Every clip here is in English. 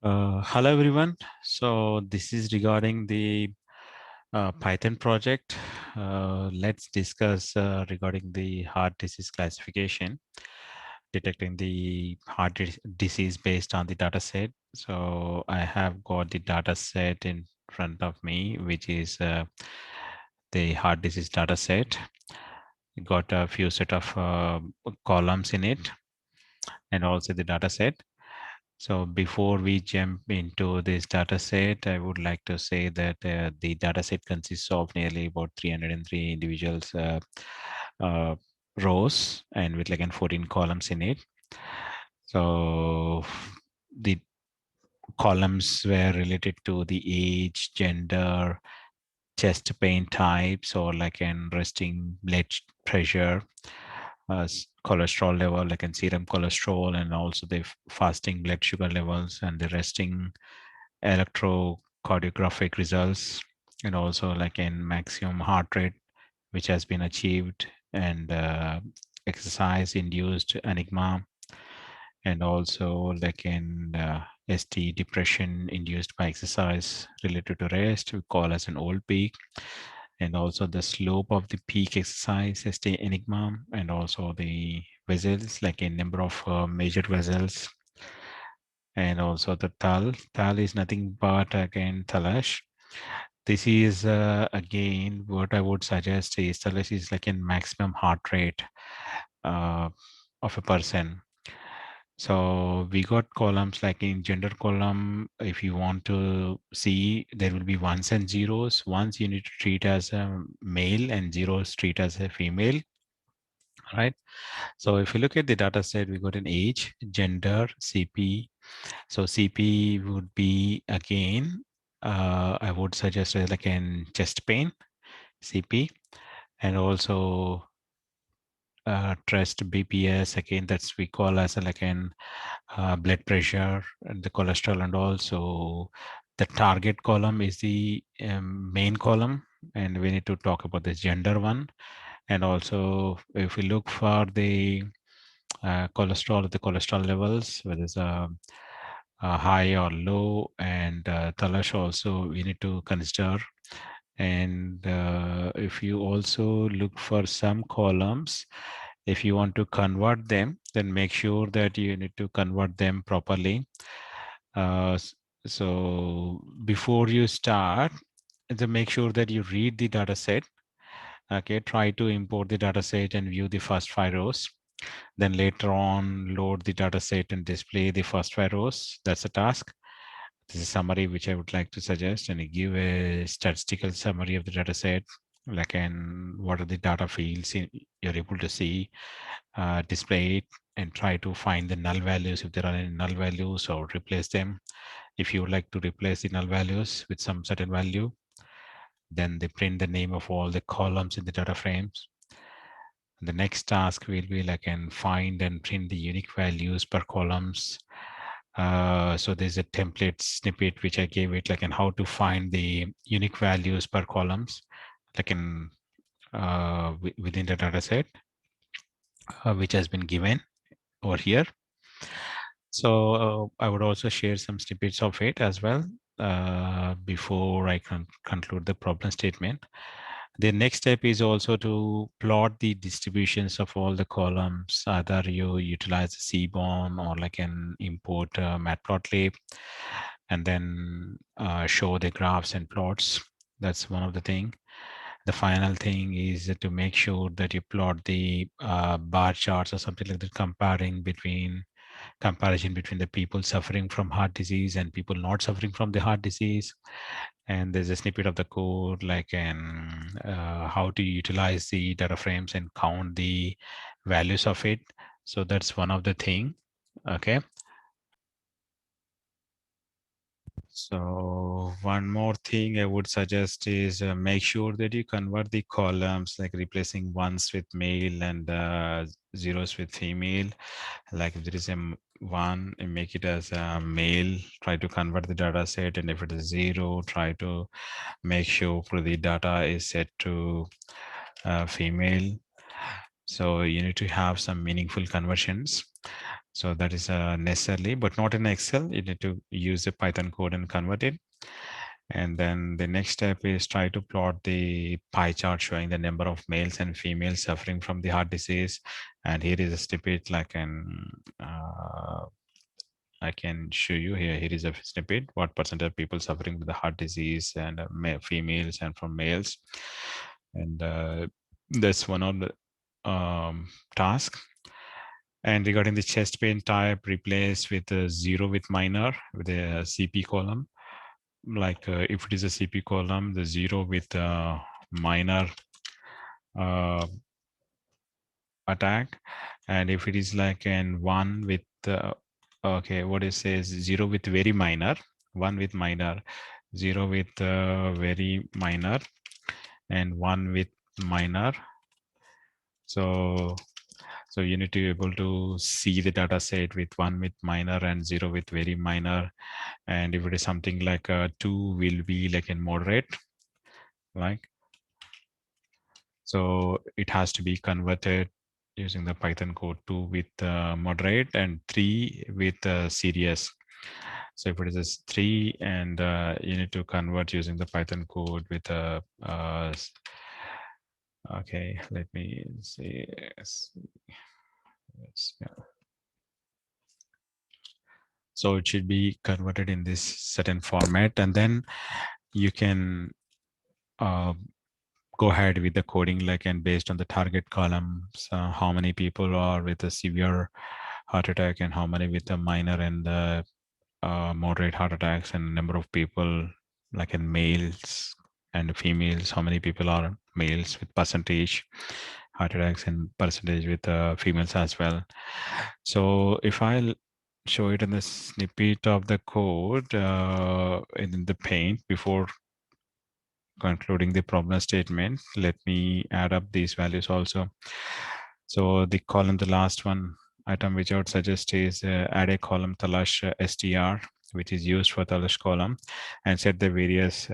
Hello everyone. So this is regarding the Python project. Let's discuss regarding the heart disease classification, detecting the disease based on the data set. So I have got the data set in front of me, which is the heart disease data set. Got a few set of columns in it and also the data set. So before we jump into this data set, I would like to say that the data set consists of nearly about 303 individuals uh, rows and with like 14 columns in it. So the columns were related to the age, gender, chest pain types, or like an resting blood pressure, cholesterol level, like in serum cholesterol, and also the fasting blood sugar levels and the resting electrocardiographic results, and also like in maximum heart rate, which has been achieved, and exercise induced enigma, and also like in ST depression induced by exercise related to rest, we call as an old peak, and also the slope of the peak exercise ST enigma, and also the vessels like a number of major vessels, and also the tal. Tal is nothing but again thalash. This is again what I would suggest is thalash is like a maximum heart rate uh, of a person. So we got columns like in gender column. If you want to see, there will be ones and zeros. Ones you need to treat as a male and zeros treat as a female, right? So if you look at the data set, we got an age, gender, CP. So CP would be again, I would suggest like an chest pain, CP, and also trust BPS. Again, that's we call as a, like an blood pressure and the cholesterol, and also the target column is the main column, and we need to talk about the gender one. And also if we look for the cholesterol, the cholesterol levels, whether it's high or low, and thalash also we need to consider. And if you also look for some columns, if you want to convert them, then make sure that you need to convert them properly. Uh, s- so before you start, to make sure that you read the data set. Okay, try to import the data set and view the first 5 rows. Then later on, load the data set and display the first 5 rows. That's a task. This is a summary which I would like to suggest, and give a statistical summary of the data set, like and what are the data fields you're able to see, display it, and try to find the null values if there are any null values, or replace them. If you would like to replace the null values with some certain value, then they print the name of all the columns in the data frames. The next task will be like and find and print the unique values per columns. So there's a template snippet which I gave it, like and how to find the unique values per columns, like in within the data set, which has been given over here. So I would also share some snippets of it as well before I can conclude the problem statement. The next step is also to plot the distributions of all the columns. Either you utilize Seaborn or like an import Matplotlib, and then show the graphs and plots. That's one of the thing. The final thing is to make sure that you plot the bar charts or something like that, comparison between the people suffering from heart disease and people not suffering from the heart disease. And there's a snippet of the code, like how to utilize the data frames and count the values of it. So that's one of the thing. Okay. So one more thing I would suggest is make sure that you convert the columns, like replacing ones with male and zeros with female. Like if there is one, make it as a male, try to convert the data set. And if it is zero, try to make sure for the data is set to female. So you need to have some meaningful conversions. So that is necessarily, but not in Excel. You need to use the Python code and convert it. And then the next step is try to plot the pie chart showing the number of males and females suffering from the heart disease. And here is a snippet like an I can show you here. Here is a snippet. What percent of people suffering with the heart disease and females and from males. And that's one of the task. And regarding the chest pain type, replace with a zero with minor with a CP column. Like if it is a CP column, the zero with minor uh, attack. And if it is like an one with okay, what it says, zero with very minor, one with minor, zero with very minor, and one with minor. So you need to be able to see the data set with one with minor and zero with very minor. And if it is something like two will be like in moderate, like, so it has to be converted using the Python code, 2 with moderate and 3 with serious. So if it is a 3 and you need to convert using the Python code with a okay, let me see. Yeah. So it should be converted in this certain format, and then you can uh, go ahead with the coding, like, and based on the target columns, how many people are with a severe heart attack and how many with a minor and moderate heart attacks, and number of people like in males and females, how many people are males with percentage heart attacks and percentage with females as well. So if I'll show it in the snippet of the code in the paint before concluding the problem statement, let me add up these values also. So the column, the last one item which I would suggest is add a column Talash str, which is used for Talash column, and set the various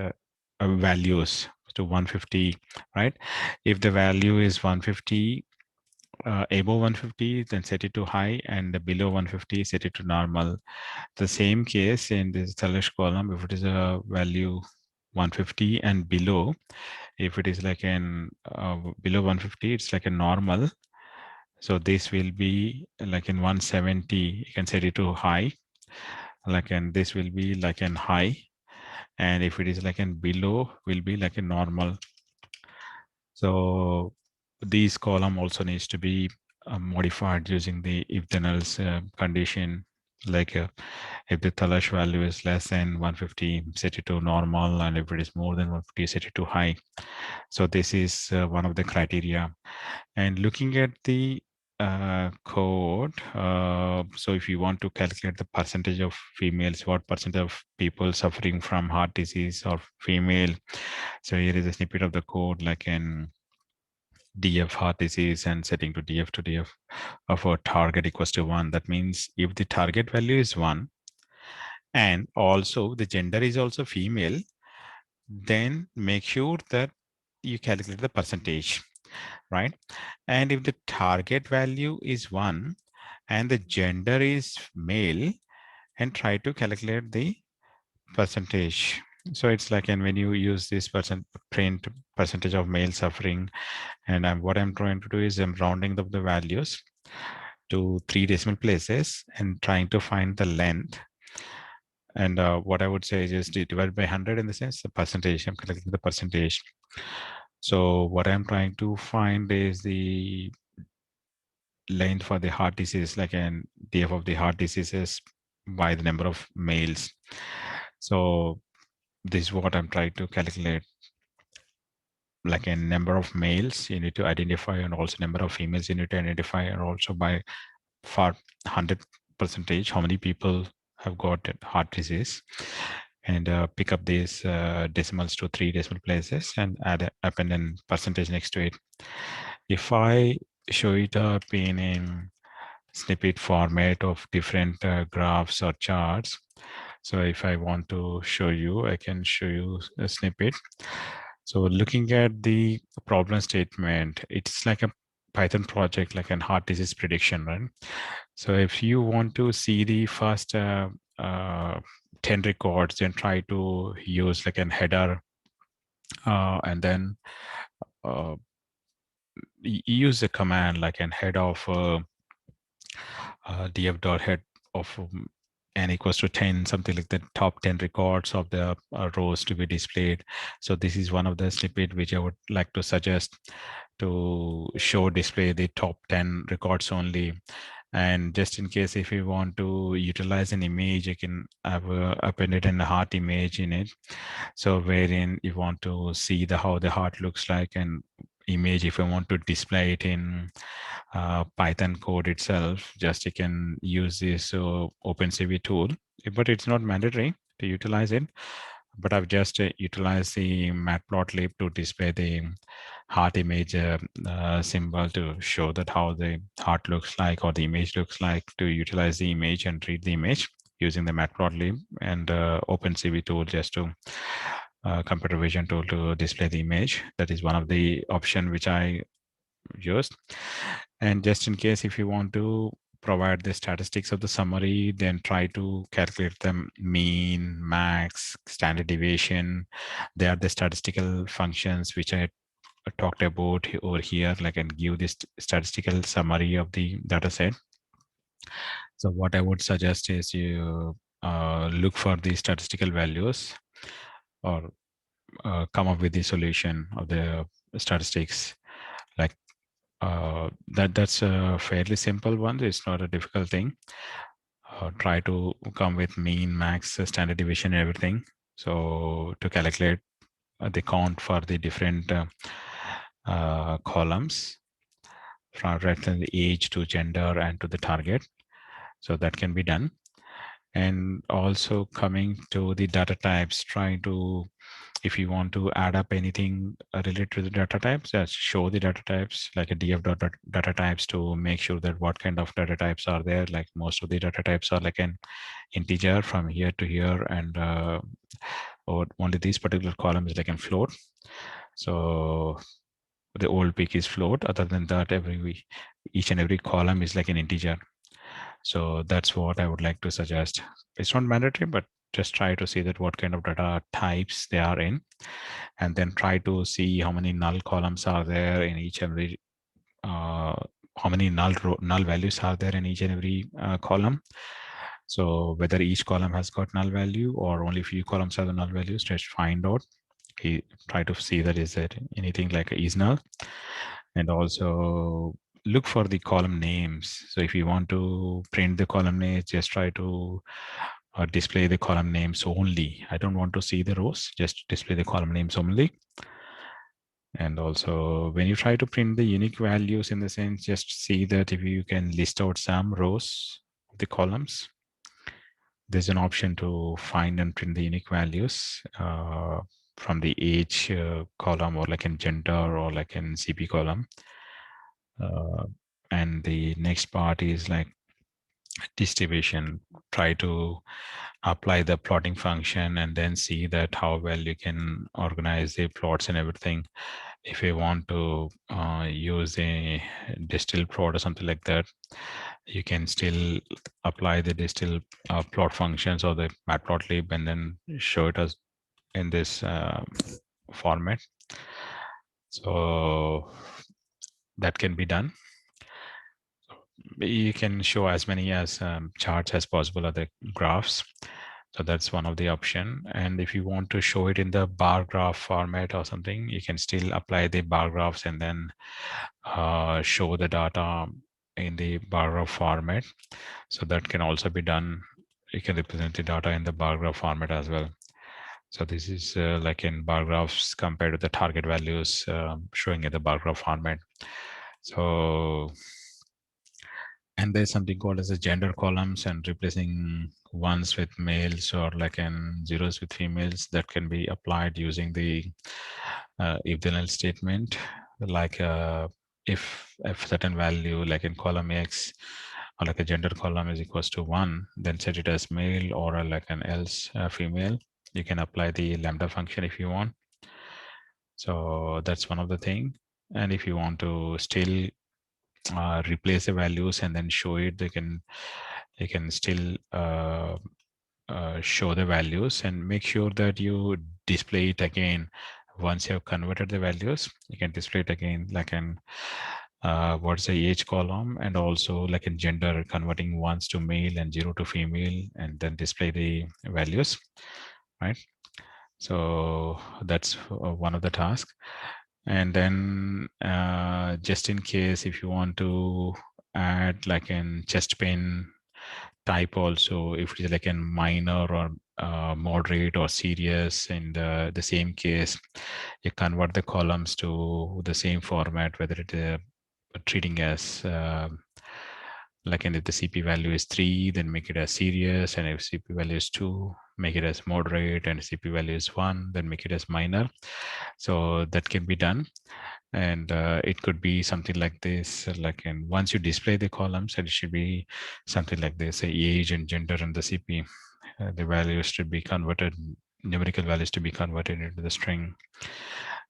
values to 150, right? If the value is 150, above 150, then set it to high, and below 150, set it to normal. The same case in this Talash column, if it is a value 150 and below, if it is like an below 150, it's like a normal. So this will be like in 170, you can set it to high, like, and this will be like an high. And if it is like an below, will be like a normal. So these column also needs to be modified using the if then else condition, like if the Talash value is less than 150, set it to normal, and if it is more than 150, set it to high. So this is one of the criteria. And looking at the code, so if you want to calculate the percentage of females, what percent of people suffering from heart disease or female, so here is a snippet of the code, like an DF heart disease and setting to DF of a target equals to 1. That means if the target value is 1 and also the gender is also female, then make sure that you calculate the percentage, right? And if the target value is 1 and the gender is male, and try to calculate the percentage. So it's like, and when you use this print percentage of male suffering, and what I'm trying to do is I'm rounding up the values to 3 decimal places and trying to find the length. And what I would say is just divide by 100 in the sense the percentage. I'm collecting the percentage. So what I'm trying to find is the length for the heart disease, like an DF of the heart diseases by the number of males. So this is what I'm trying to calculate, like a number of males you need to identify, and also number of females you need to identify, and also by for 100 percentage how many people have got heart disease, and pick up these decimals to 3 decimal places and add append a percentage next to it. If I show it up in a snippet format of different graphs or charts, so if I want to show you, I can show you a snippet. So looking at the problem statement, it's like a Python project, like an heart disease prediction, right? So if you want to see the first uh, 10 records, then try to use like an header, and then uh, use a command like an head of df dot head of n equals to 10, something like the top 10 records of the rows to be displayed. So this is one of the snippet which I would like to suggest to show display the top 10 records only. And just in case if you want to utilize an image, you can have append it in a heart image in it. So wherein you want to see the how the heart looks like, and image if you want to display it in Python code itself, just you can use this OpenCV tool, but it's not mandatory to utilize it. But I've just utilized the matplotlib to display the heart image symbol to show that how the heart looks like or the image looks like, to utilize the image and read the image using the matplotlib and OpenCV tool, just to computer vision tool to display the image. That is one of the option which I used. And just in case if you want to provide the statistics of the summary, then try to calculate the mean, max, standard deviation. They are the statistical functions which I talked about over here, like, and give this statistical summary of the data set. So what I would suggest is you look for the statistical values, or come up with the solution of the statistics. Like that's a fairly simple one. It's not a difficult thing. Try to come with mean, max, standard deviation, everything. So to calculate the count for the different columns, from right from the age to gender and to the target. So that can be done. And also coming to the data types, trying to, if you want to add up anything related to the data types, just show the data types like a df dot data types to make sure that what kind of data types are there. Like most of the data types are like an integer from here to here, and or only these particular columns like in float. So the old peak is float. Other than that, each and every column is like an integer. So that's what I would like to suggest. It's not mandatory, but just try to see that what kind of data types they are in, and then try to see how many null columns are there in each and every, how many null values are there in each and every column. So whether each column has got null value or only few columns have the null values, just find out. Try to see that is there anything like is null, and also look for the column names. So if you want to print the column names, just try to display the column names only. I don't want to see the rows, just display the column names only. And also when you try to print the unique values, in the sense, just see that if you can list out some rows of the columns, there's an option to find and print the unique values from the age column, or like in gender, or like in CP column. And the next part is like distribution. Try to apply the plotting function and then see that how well you can organize the plots and everything. If you want to use a distill plot or something like that, you can still apply the distill plot functions or the matplotlib and then show it as in this format. So that can be done. You can show as many as charts as possible, or the graphs. So that's one of the option. And if you want to show it in the bar graph format or something, you can still apply the bar graphs and then show the data in the bar graph format. So that can also be done. You can represent the data in the bar graph format as well. So this is like in bar graphs compared to the target values, showing in the bar graph format. So, and there's something called as a gender columns, and replacing ones with males or like in zeros with females, that can be applied using the if then else statement. Like if a certain value like in column X, or like a gender column is equals to 1, then set it as male, or like an else female. You can apply the lambda function if you want. So that's one of the thing. And if you want to still replace the values and then show it. They can still show the values, and make sure that you display it again. Once you have converted the values, you can display it again, like an what's the age column, and also like in gender, converting ones to male and zero to female, and then display the values, right? So that's one of the tasks. And then just in case if you want to add like in chest pain type also, if it is like a minor or moderate or serious, in the same case, you convert the columns to the same format, whether it is treating as like, and if the CP value is 3, then make it as serious, and if CP value is 2, make it as moderate, and CP value is 1, then make it as minor. So that can be done. And it could be something like this, like, and once you display the columns, it should be something like this: say age and gender and the CP, the values to be converted, numerical values to be converted into the string.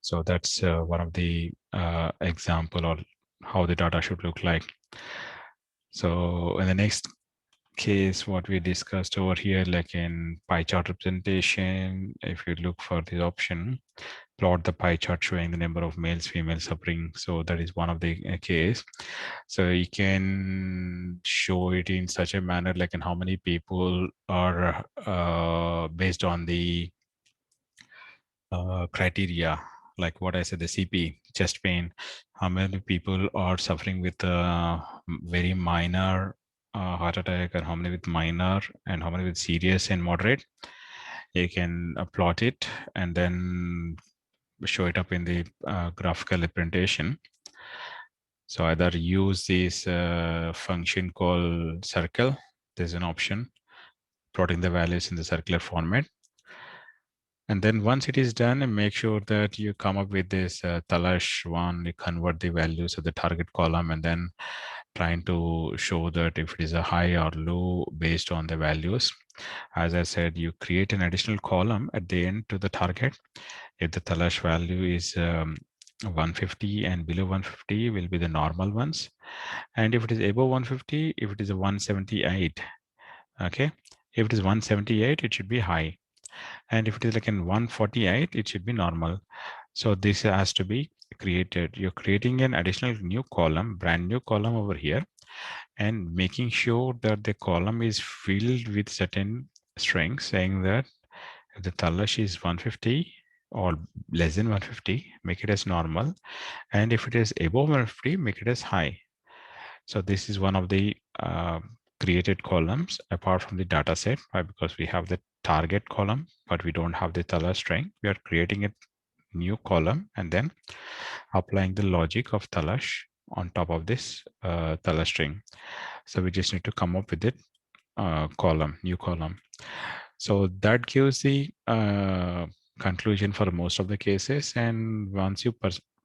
So that's one of the example or how the data should look like. So in the next case, what we discussed over here, like in pie chart representation, if you look for the option, plot the pie chart showing the number of males, females suffering. So that is one of the case. So you can show it in such a manner, like in how many people are based on the criteria, like what I said, the CP, chest pain, how many people are suffering with very minor heart attack, and how many with minor, and how many with serious and moderate. You can plot it and then show it up in the graphical representation. So either use this function called circle. There's an option plotting the values in the circular format. And then once it is done, make sure that you come up with this Talash one, you convert the values of the target column, and then trying to show that if it is a high or low based on the values. As I said, you create an additional column at the end to the target. If the Talash value is 150 and below 150 will be the normal ones. And if it is above 150, if it is a 178, okay. If it is 178, it should be high. And if it is like in 148, it should be normal. So this has to be created. You're creating an additional new column, brand new column over here, and making sure that the column is filled with certain strings, saying that if the Talash is 150 or less than 150, make it as normal. And if it is above 150, make it as high. So this is one of the created columns apart from the data set, right? Because we have the target column, but we don't have the Tala string. We are creating a new column and then applying the logic of Talash on top of this Tala string. So we just need to come up with it column, new column. So that gives the conclusion for most of the cases. And once you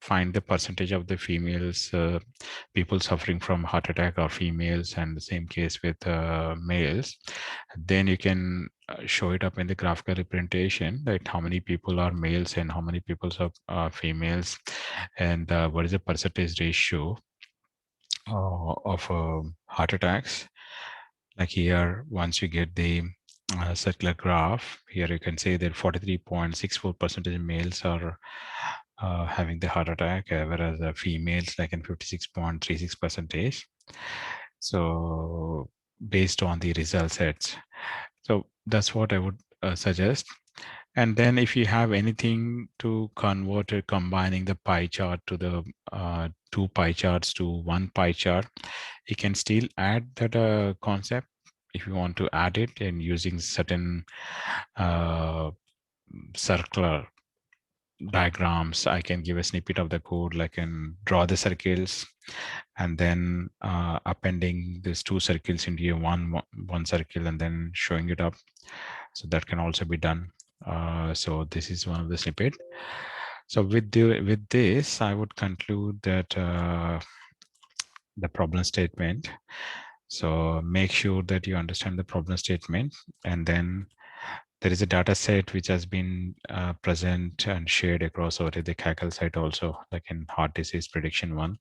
find the percentage of the females, people suffering from heart attack are females, and the same case with males, then you can show it up in the graphical representation, that how many people are males and how many people are females, and what is the percentage ratio of heart attacks. Like here, once you get the circular graph, here you can say that 43.64% males are having the heart attack, whereas the females like in 56.36 percentage. So based on the result sets. So that's what I would suggest. And then if you have anything to convert it, combining the pie chart to the two pie charts to one pie chart, you can still add that concept if you want to add it, and using certain circular diagrams. I can give a snippet of the code, like and draw the circles, and then appending these two circles into one circle and then showing it up. So that can also be done. So this is one of the snippet. So with this, I would conclude that the problem statement. So make sure that you understand the problem statement, and then there is a data set which has been present and shared across over the Kaggle site also, like in heart disease prediction one.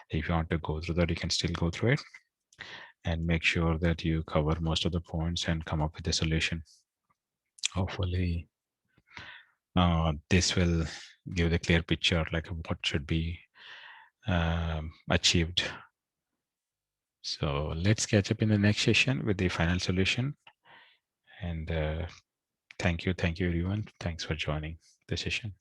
If you want to go through that, you can still go through it and make sure that you cover most of the points and come up with a solution. Hopefully, this will give the clear picture like what should be achieved. So let's catch up in the next session with the final solution. And thank you everyone. Thanks for joining the session.